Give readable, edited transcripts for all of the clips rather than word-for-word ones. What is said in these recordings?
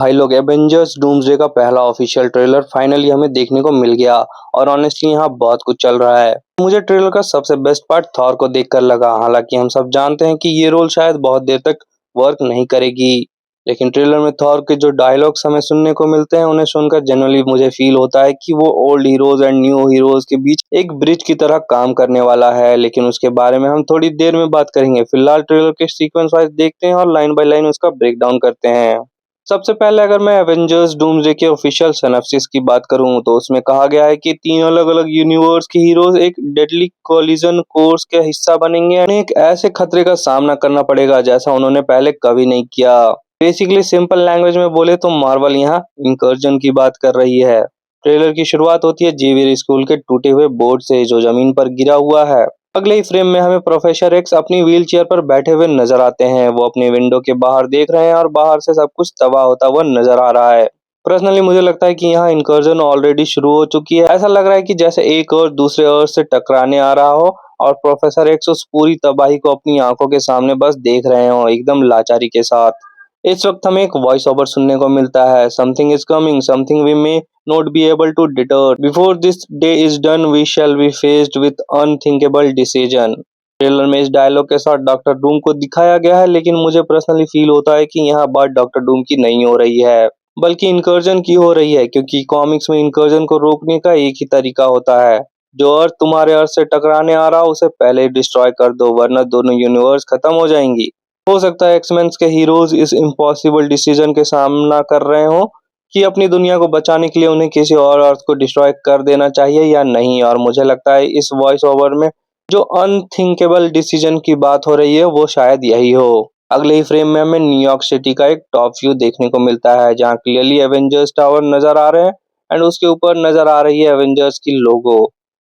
भाई लोग, Avengers doomsday का पहला ऑफिशियल ट्रेलर फाइनली हमें देखने को मिल गया। और ऑनेस्टली यहाँ बहुत कुछ चल रहा है। मुझे ट्रेलर का सबसे बेस्ट पार्ट थॉर को देखकर लगा। हालांकि हम सब जानते हैं कि ये रोल शायद बहुत देर तक वर्क नहीं करेगी, लेकिन ट्रेलर में थॉर के जो डायलॉग्स हमें सुनने को मिलते हैं उन्हें सुनकर जनरली मुझे फील होता है कि वो old heroes and new heroes के बीच एक ब्रिज की तरह काम करने वाला है। लेकिन उसके बारे में हम थोड़ी देर में बात करेंगे। फिलहाल ट्रेलर के सीक्वेंस वाइज देखते हैं और लाइन बाय लाइन उसका ब्रेक डाउन करते हैं। सबसे पहले अगर मैं एवेंजर्स डूम्सडे के ऑफिशियल सिनॉप्सिस की बात करूं तो उसमें कहा गया है कि 3 अलग-अलग यूनिवर्स के हीरोज एक डेडली कोलिजन कोर्स के हिस्सा बनेंगे। उन्हें एक ऐसे खतरे का सामना करना पड़ेगा जैसा उन्होंने पहले कभी नहीं किया। बेसिकली सिंपल लैंग्वेज में बोले तो मार्वल यहाँ इंकर्जन की बात कर रही है। ट्रेलर की शुरुआत होती है जेवियर स्कूल के टूटे हुए बोर्ड से जो जमीन पर गिरा हुआ है। अगले ही फ्रेम में हमें प्रोफेसर एक्स अपनी व्हील चेयर पर बैठे हुए नजर आते हैं। वो अपने विंडो के बाहर देख रहे हैं और बाहर से सब कुछ तबाह होता हुआ नजर आ रहा है। पर्सनली मुझे लगता है कि यहाँ इनकर्जन ऑलरेडी शुरू हो चुकी है। ऐसा लग रहा है कि जैसे एक अर्थ दूसरे अर्थ से टकराने आ रहा हो और प्रोफेसर एक्स उस पूरी तबाही को अपनी आंखों के सामने बस देख रहे हो, एकदम लाचारी के साथ। इस वक्त हमें एक वॉइस ओवर सुनने को मिलता है, something is coming, something we may not be able to deter. Before this day is done, we shall be faced with unthinkable decision. Trailer में इस डायलॉग के साथ डॉक्टर डूम को दिखाया गया है, लेकिन मुझे पर्सनली फील होता है कि यहाँ बात डॉक्टर डूम की नहीं हो रही है बल्कि इनकर्जन की हो रही है। क्योंकि कॉमिक्स में इनकर्जन को रोकने का एक ही तरीका होता है, जो अर्थ तुम्हारे अर्थ से टकराने आ रहा उसे पहले डिस्ट्रॉय कर दो, वरना दोनों यूनिवर्स खत्म हो जाएंगी। हो सकता है एक्समेन के हीरोज इस इम्पॉसिबल डिसीजन के सामना कर रहे हो कि अपनी दुनिया को बचाने के लिए उन्हें किसी और अर्थ को डिस्ट्रॉय कर देना चाहिए या नहीं। और मुझे लगता है इस वॉइस ओवर में जो अनथिंकेबल डिसीजन की बात हो रही है वो शायद यही हो। अगले ही फ्रेम में हमें न्यूयॉर्क सिटी का एक टॉप व्यू देखने को मिलता है जहाँ क्लियरली एवेंजर्स टावर नजर आ रहे हैं एंड उसके ऊपर नजर आ रही है एवेंजर्स की लोगो।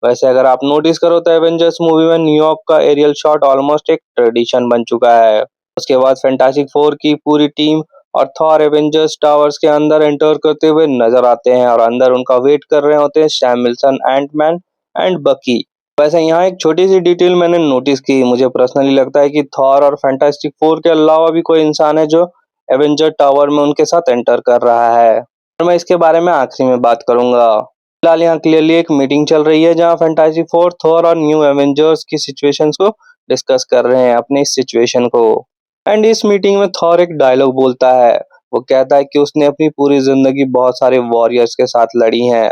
वैसे अगर आप नोटिस करो तो एवेंजर्स मूवी में न्यूयॉर्क का एरियल शॉट ऑलमोस्ट एक ट्रेडिशन बन चुका है। उसके बाद फैंटास्टिक फोर की पूरी टीम और थॉर एवेंजर्स टावर्स के अंदर एंटर करते हुए नजर आते हैं और अंदर उनका वेट कर रहे होते हैं सैम विल्सन, एंटमैन एंड बकी। वैसे यहाँ एक छोटी सी डिटेल मैंने नोटिस की। मुझे पर्सनली लगता है कि थॉर और फैंटास्टिक फोर के अलावा भी कोई इंसान है जो एवेंजर टावर में उनके साथ एंटर कर रहा है, और मैं इसके बारे में आखिरी में बात करूंगा। फिलहाल यहाँ क्लियरली एक मीटिंग चल रही है जहाँ फैंटास्टिक फोर, थॉर और न्यू एवेंजर्स की सिचुएशंस को डिस्कस कर रहे हैं, अपनी इस सिचुएशन को। एंड इस मीटिंग में थॉर एक डायलॉग बोलता है। वो कहता है कि उसने अपनी पूरी जिंदगी बहुत सारे वॉरियर्स के साथ लड़ी हैं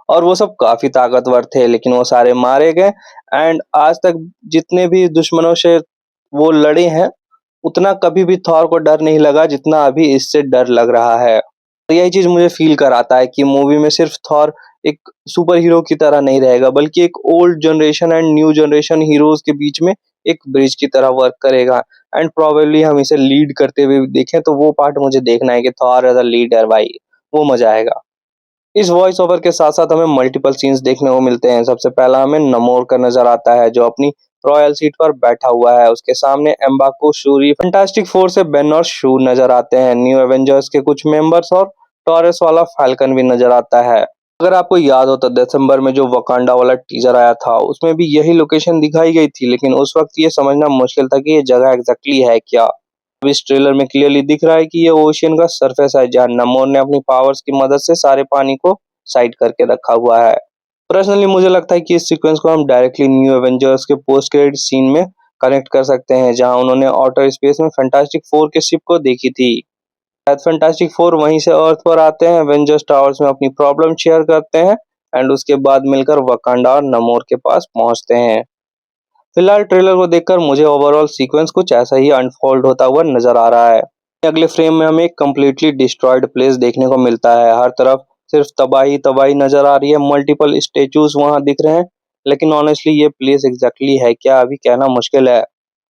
और वो सब काफी ताकतवर थे, लेकिन वो सारे मारे गए। एंड आज तक जितने भी दुश्मनों से वो लड़े हैं उतना कभी भी थॉर को डर नहीं लगा जितना अभी इससे डर लग रहा है। तो यही चीज मुझे फील कराता है कि मूवी में सिर्फ थॉर एक सुपर हीरो की तरह नहीं रहेगा बल्कि एक old generation and new generation heroes के बीच में एक ब्रिज की तरह वर्क करेगा। एंड प्रोबेबली हम इसे लीड करते हुए भी देखें तो वो पार्ट मुझे देखना है कि थॉर एज अ लीडर, भाई वो मजा आएगा। इस वॉइस ओवर के साथ साथ हमें मल्टीपल सीन्स देखने को मिलते हैं। सबसे पहला हमें नमोर का नजर आता है जो अपनी रॉयल सीट पर बैठा हुआ है। उसके सामने एम्बाको, शूरी, फैंटास्टिक फोर से बेन और शू नजर आते हैं। न्यू एवेंजर्स के कुछ मेंबर्स और टॉरस वाला फाल्कन भी नजर आता है। अगर आपको याद हो तो दिसंबर में जो वकांडा वाला टीजर आया था उसमें भी यही लोकेशन दिखाई गई थी, लेकिन उस वक्त ये समझना मुश्किल था कि ये जगह एग्जैक्टली है क्या। अब इस ट्रेलर में क्लियरली दिख रहा है कि ये ओशियन का सरफेस है जहां नमोर ने अपनी पावर्स की मदद से सारे पानी को साइड करके रखा हुआ है। पर्सनली मुझे लगता है कि इस सीक्वेंस को हम डायरेक्टली न्यू एवेंजर्स के पोस्ट क्रेडिट सीन में कनेक्ट कर सकते हैं जहां उन्होंने आउटर स्पेस में फैंटास्टिक फोर के शिप को देखी थी। शायद फैंटास्टिक फोर वहीं से अर्थ पर आते हैं, एवेंजर्स टावर्स में अपनी प्रॉब्लम शेयर करते हैं एंड उसके बाद मिलकर वकांडा और नमोर के पास पहुंचते हैं। फिलहाल ट्रेलर को देखकर मुझे ओवरऑल सीक्वेंस कुछ ऐसा ही अनफोल्ड होता हुआ नजर आ रहा है। अगले फ्रेम में हमें एक कम्प्लीटली डिस्ट्रॉयड प्लेस देखने को मिलता है। हर तरफ सिर्फ तबाही तबाही नजर आ रही है, मल्टीपल स्टेचूज वहां दिख रहे हैं, लेकिन ऑनेस्टली ये प्लेस एग्जैक्टली है क्या अभी कहना मुश्किल है।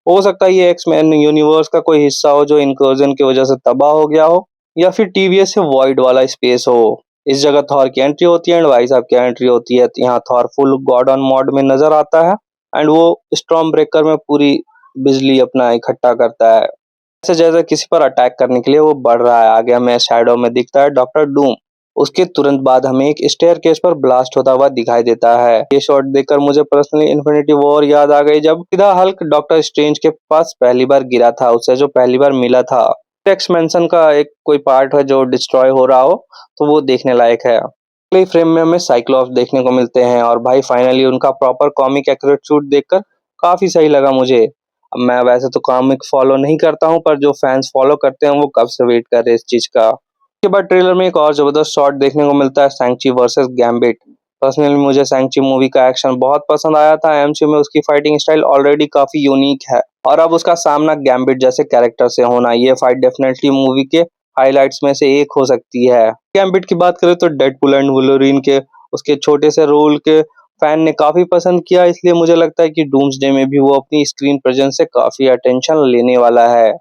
हो सकता है ये एक्स-मैन यूनिवर्स का कोई हिस्सा हो जो इनकर्जन की वजह से तबाह हो गया हो, या फिर टीवीएस से वॉइड वाला स्पेस हो। इस जगह थॉर की एंट्री होती है एंड भाई साहब की एंट्री होती है। यहाँ Thor full God on mode में नजर आता है एंड वो स्टॉर्म ब्रेकर में पूरी बिजली अपना इकट्ठा करता है, ऐसे जैसे किसी पर अटैक करने के लिए वो बढ़ रहा है। आगे हमें शैडो में दिखता है डॉक्टर डूम। उसके तुरंत बाद हमें एक स्टेयर केस पर ब्लास्ट होता हुआ दिखाई देता है। ये शॉट देखकर मुझे पर्सनली इन्फिनिटी वॉर याद आ गई जब सीधा हल्क डॉक्टर स्ट्रेंज के पास पहली बार गिरा था, उससे जो पहली बार मिला था। टेक्स्ट मेंशन का एक कोई पार्ट है जो डिस्ट्रॉय हो रहा हो, तो वो देखने लायक है। अगले फ्रेम में हमें साइक्लॉप्स देखने को मिलते हैं और भाई फाइनली उनका प्रॉपर कॉमिक एक्यूरेट सूट देखकर काफी सही लगा मुझे। अब मैं वैसे तो कॉमिक फॉलो नहीं करता हूँ, पर जो फैंस फॉलो करते हैं वो कब से वेट कर रहे हैं इस चीज का। उसके बाद ट्रेलर में एक और जबरदस्त शॉट देखने को मिलता है, सैंक्ची वर्सेस गैम्बिट। पर्सनली मुझे सैंक्ची मूवी का एक्शन बहुत पसंद आया था। एमसीयू में उसकी फाइटिंग स्टाइल ऑलरेडी काफी यूनिक है और अब उसका सामना गैम्बिट जैसे कैरेक्टर से होना, ये फाइट डेफिनेटली मूवी के हाइलाइट्स में से एक हो सकती है। गैम्बिट की बात करें तो डेडपूल एंड वुल्वरीन के उसके छोटे से रोल के फैन ने काफी पसंद किया, इसलिए मुझे लगता है कि डूम्सडे में भी वो अपनी स्क्रीन प्रेजेंस से काफी अटेंशन लेने वाला है।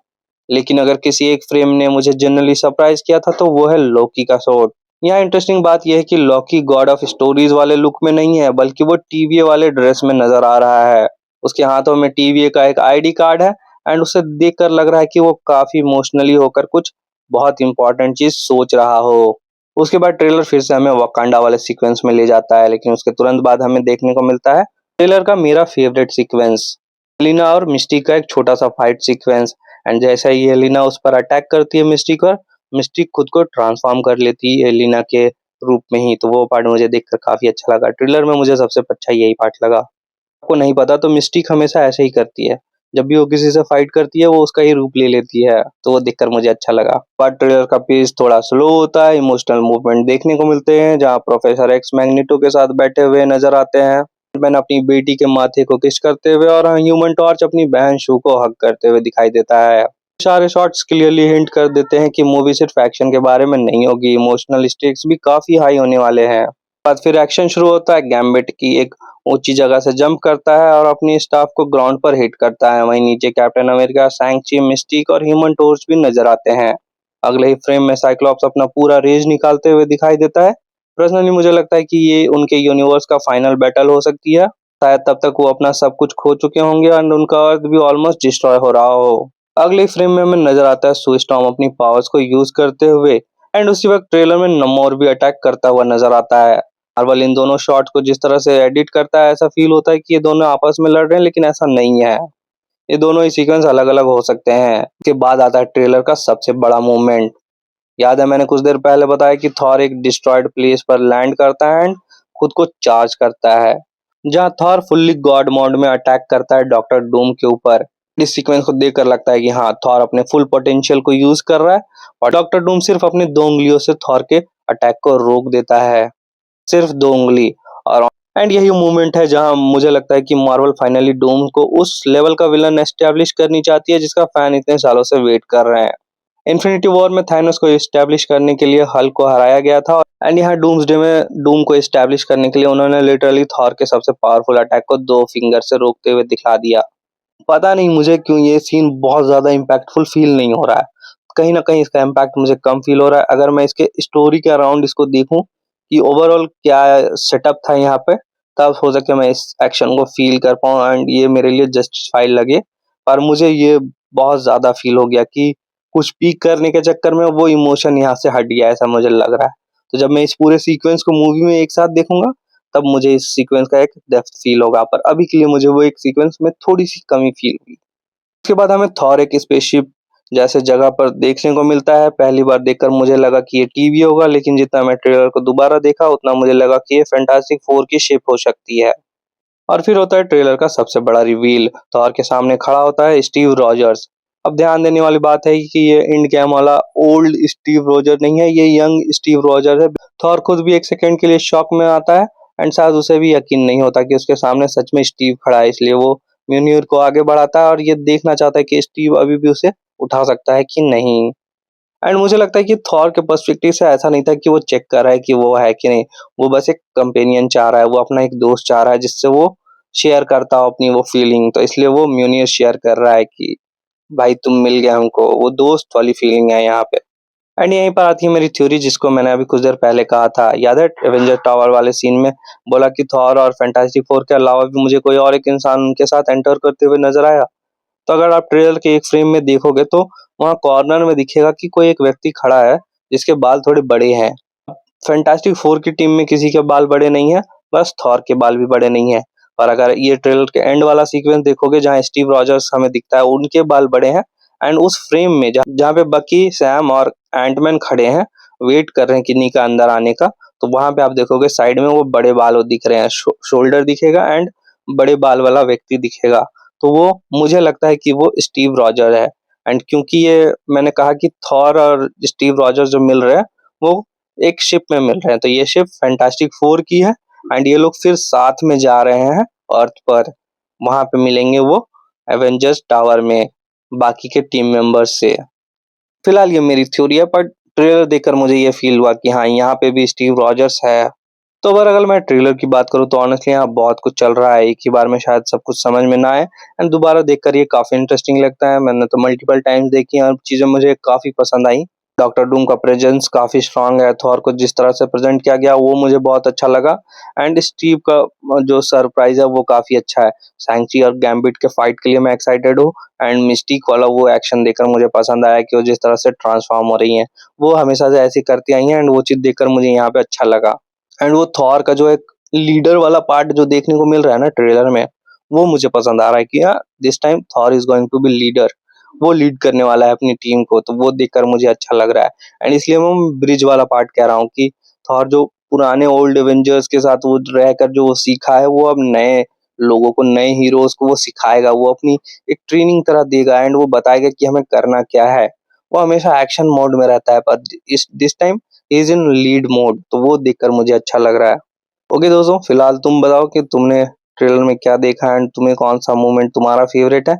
लेकिन अगर किसी एक फ्रेम ने मुझे जनरली सरप्राइज किया था तो वो है लोकी का शॉट। यहाँ इंटरेस्टिंग बात यह है कि लॉकी गॉड ऑफ स्टोरीज वाले लुक में नहीं है, बल्कि वो टीवीए वाले ड्रेस में नजर आ रहा है। उसके हाथों में टीवीए का एक आईडी कार्ड है एंड उसे देखकर लग रहा है कि वो काफी इमोशनली होकर कुछ बहुत इंपॉर्टेंट चीज सोच रहा हो। उसके बाद ट्रेलर फिर से हमें वकांडा वाले सीक्वेंस में ले जाता है, लेकिन उसके तुरंत बाद हमें देखने को मिलता है ट्रेलर का मेरा फेवरेट सीक्वेंस, एलिना और मिस्टी का एक छोटा सा फाइट सीक्वेंस। एंड जैसा ही एलिना उस पर अटैक करती है मिस्टी पर, मिस्टी खुद को ट्रांसफॉर्म कर लेती है एलिना के रूप में ही, तो वो पार्ट मुझे देखकर काफी अच्छा लगा। ट्रेलर में मुझे सबसे अच्छा यही पार्ट लगा। आपको नहीं पता तो मिस्टिक हमेशा ऐसे ही करती है, जब भी वो किसी से फाइट करती है वो उसका ही रूप ले लेती है, तो वो देखकर मुझे अच्छा लगा। पर ट्रेलर का पेस थोड़ा स्लो होता है, इमोशनल मूवमेंट देखने को मिलते हैं जहाँ प्रोफेसर एक्स मैग्नेटो के साथ बैठे हुए नजर आते हैं, मैन अपनी बेटी के माथे को किस करते हुए और ह्यूमन टॉर्च अपनी बहन शू को हक करते हुए दिखाई देता है। सारे शॉट्स क्लियरली हिंट कर देते हैं कि मूवी सिर्फ एक्शन के बारे में नहीं होगी, इमोशनल स्टेक्स भी काफी हाई होने वाले हैं। बाद फिर एक्शन शुरू होता है, गैम्बिट की एक ऊंची जगह से जंप करता है और अपनी स्टाफ को ग्राउंड पर हिट करता है। वहीं नीचे कैप्टन अमेरिका, शैंक-ची, मिस्टिक और ह्यूमन टॉर्च भी नजर आते हैं। अगले ही फ्रेम में साइक्लॉप्स अपना पूरा रेज निकालते हुए दिखाई देता है। पर्सनली मुझे लगता है कि ये उनके यूनिवर्स का फाइनल बैटल हो सकती है। शायद तब तक वो अपना सब कुछ खो चुके होंगे और उनका अर्थ भी ऑलमोस्ट डिस्ट्रॉय हो रहा हो। अगले फ्रेम में हमें नजर आता है सू स्टॉर्म अपनी पावर्स को यूज करते हुए एंड उसी वक्त ट्रेलर में नमोर भी अटैक करता हुआ नजर आता है। मार्वल इन दोनों शॉट्स को जिस तरह से एडिट करता है ऐसा फील होता है कि ये दोनों आपस में लड़ रहे हैं, लेकिन ऐसा नहीं है। ये दोनों ही सीक्वेंस अलग अलग हो सकते हैं। इसके बाद आता है ट्रेलर का सबसे बड़ा मूवमेंट। याद है मैंने कुछ देर पहले बताया कि थॉर एक डिस्ट्रॉयड प्लेस पर लैंड करता है एंड खुद को चार्ज करता है, जहां थॉर फुल्ली गॉड मोड में अटैक करता है डॉक्टर डूम के ऊपर। इस सीक्वेंस को देखकर लगता है कि हाँ, थॉर अपने फुल पोटेंशियल को यूज कर रहा है और डॉक्टर डूम सिर्फ अपनी 2 उंगलियों से थॉर के अटैक को रोक देता है, सिर्फ 2 उंगली। और एंड यही मोमेंट है जहां मुझे लगता है कि मार्वल फाइनली डूम को उस लेवल का विलन एस्टेब्लिश करनी चाहती है जिसका फैन इतने सालों से वेट कर रहे हैं। इन्फिनिटी वॉर में थानोस को एस्टेब्लिश करने के लिए हल्क को हराया गया था एंड यहाँ डूम्सडे में डूम को एस्टेब्लिश करने के लिए उन्होंने लिटरली थॉर के सबसे पावरफुल अटैक को 2 फिंगर से रोकते हुए दिखा दिया। पता नहीं मुझे क्यों ये सीन बहुत ज्यादा इम्पैक्टफुल फील नहीं हो रहा है। कहीं ना कहीं इसका इम्पैक्ट मुझे कम फील हो रहा है। अगर मैं इसके स्टोरी के अराउंड इसको देखूं कि ओवरऑल क्या सेटअप था यहाँ पे, तब हो सके मैं इस एक्शन को फील कर पाऊँ एंड ये मेरे लिए जस्टिफाइड लगे। पर मुझे ये बहुत ज्यादा फील हो गया कि कुछ पीक करने के चक्कर में वो इमोशन यहाँ से हट गया, ऐसा मुझे लग रहा है। तो जब मैं इस पूरे सीक्वेंस को मूवी में एक साथ देखूंगा तब मुझे इस सीक्वेंस का एक डेप्थ फील होगा, पर अभी के लिए मुझे वो एक सीक्वेंस में थोड़ी सी कमी फील हुई। उसके बाद हमें थॉर एक स्पेसशिप जैसे जगह पर देखने को मिलता है। पहली बार देखकर मुझे लगा कि ये टीवी होगा, लेकिन जितना मैं ट्रेलर को दोबारा देखा उतना मुझे लगा कि ये फैंटास्टिक फोर की शिप हो सकती है। और फिर होता है ट्रेलर का सबसे बड़ा रिवील, थॉर के सामने खड़ा होता है स्टीव रॉजर्स। अब ध्यान देने वाली बात है कि ये इंड गेम वाला ओल्ड स्टीव रॉजर नहीं है, ये यंग स्टीव रॉजर है। थॉर खुद भी एक सेकंड के लिए शॉक में आता है एंड शायद उसे भी यकीन नहीं होता कि उसके सामने सच में स्टीव खड़ा है, इसलिए वो म्यूनिर को आगे बढ़ाता है और ये देखना चाहता है कि स्टीव अभी भी उसे उठा सकता है कि नहीं। एंड मुझे लगता है कि थॉर के पर्सपेक्टिव से ऐसा नहीं था कि वो चेक कर रहा है कि वो है कि नहीं, वो बस एक कंपेनियन चाह रहा है, वो अपना एक दोस्त चाह रहा है जिससे वो शेयर करता हो अपनी वो फीलिंग, तो इसलिए वो म्यूनियर शेयर कर रहा है कि भाई तुम मिल गया हमको, वो दोस्त वाली फीलिंग है यहाँ पे। एंड यहीं पर आती है मेरी थ्योरी जिसको मैंने अभी कुछ देर पहले कहा था। याद है एवेंजर टावर वाले सीन में बोला कि थॉर और फैंटास्टिक फोर के अलावा भी मुझे कोई और एक इंसान उनके साथ एंटर करते हुए नजर आया। तो अगर आप ट्रेलर के एक फ्रेम में देखोगे तो वहाँ कॉर्नर में दिखेगा कि कोई एक व्यक्ति खड़ा है जिसके बाल थोड़े बड़े हैं। फैंटास्टिक फोर की टीम में किसी के बाल बड़े नहीं है, बस थॉर के बाल भी बड़े नहीं है। और अगर ये ट्रेलर के एंड वाला सीक्वेंस देखोगे जहाँ स्टीव रॉजर्स हमें दिखता है, उनके बाल बड़े हैं एंड उस फ्रेम में जहाँ पे बकी, सैम और एंटमैन खड़े हैं, वेट कर रहे हैं किन्नी का अंदर आने का, तो वहां पे आप देखोगे साइड में वो बड़े बाल वो दिख रहे हैं, शोल्डर दिखेगा एंड बड़े बाल वाला व्यक्ति दिखेगा। तो वो मुझे लगता है कि वो स्टीव रॉजर है। एंड क्योंकि ये मैंने कहा कि थॉर और स्टीव रॉजर जो मिल रहे हैं वो एक शिप में मिल रहे हैं, तो ये शिप फैंटास्टिक फोर की है एंड ये लोग फिर साथ में जा रहे हैं अर्थ पर। वहां पे मिलेंगे वो एवेंजर्स टावर में बाकी के टीम मेंबर्स से। फिलहाल ये मेरी थ्योरी है, पर ट्रेलर देखकर मुझे ये फील हुआ कि हाँ, यहाँ पे भी स्टीव रॉजर्स है। तो अगर मैं ट्रेलर की बात करूँ तो ऑनेस्टली यहाँ बहुत कुछ चल रहा है, एक ही बार में शायद सब कुछ समझ में ना आए एंड दोबारा देखकर ये काफी इंटरेस्टिंग लगता है। मैंने तो मल्टीपल टाइम्स देखी और चीजें मुझे काफी पसंद आई। डॉक्टर डूम का प्रेजेंस काफी स्ट्रांग है, थॉर को जिस तरह से प्रेजेंट किया गया वो मुझे बहुत अच्छा लगा एंड स्टीव का जो सरप्राइज है वो काफी अच्छा है। सैंक्ची और गैम्बिट के फाइट के लिए मैं एक्साइटेड हूँ एंड मिस्टिक वाला वो एक्शन देखकर मुझे पसंद आया कि वो जिस तरह से ट्रांसफॉर्म हो रही है, वो हमेशा से ऐसी करती आई है एंड वो चीज देखकर मुझे यहाँ पे अच्छा लगा। एंड वो थॉर का जो एक लीडर वाला पार्ट जो देखने को मिल रहा है ना ट्रेलर में, वो मुझे पसंद आ रहा है कि हाँ, this time Thor is going to be leader. वो लीड करने वाला है अपनी टीम को, तो वो देखकर मुझे अच्छा लग रहा है। एंड इसलिए मैं ब्रिज वाला पार्ट कह रहा हूँ कि थॉर जो पुराने ओल्ड एवेंजर्स के साथ वो रहकर जो वो सीखा है वो अब नए लोगों को, नए हीरोज को वो सिखाएगा, वो अपनी एक ट्रेनिंग तरह देगा एंड वो बताएगा कि हमें करना क्या है। वो हमेशा एक्शन मोड में रहता है पर इस this time is in lead mode, तो वो देखकर मुझे अच्छा लग रहा है। ओके दोस्तों, फिलहाल तुम बताओ कि तुमने ट्रेलर में क्या देखा एंड तुम्हें कौन सा मोमेंट तुम्हारा फेवरेट है।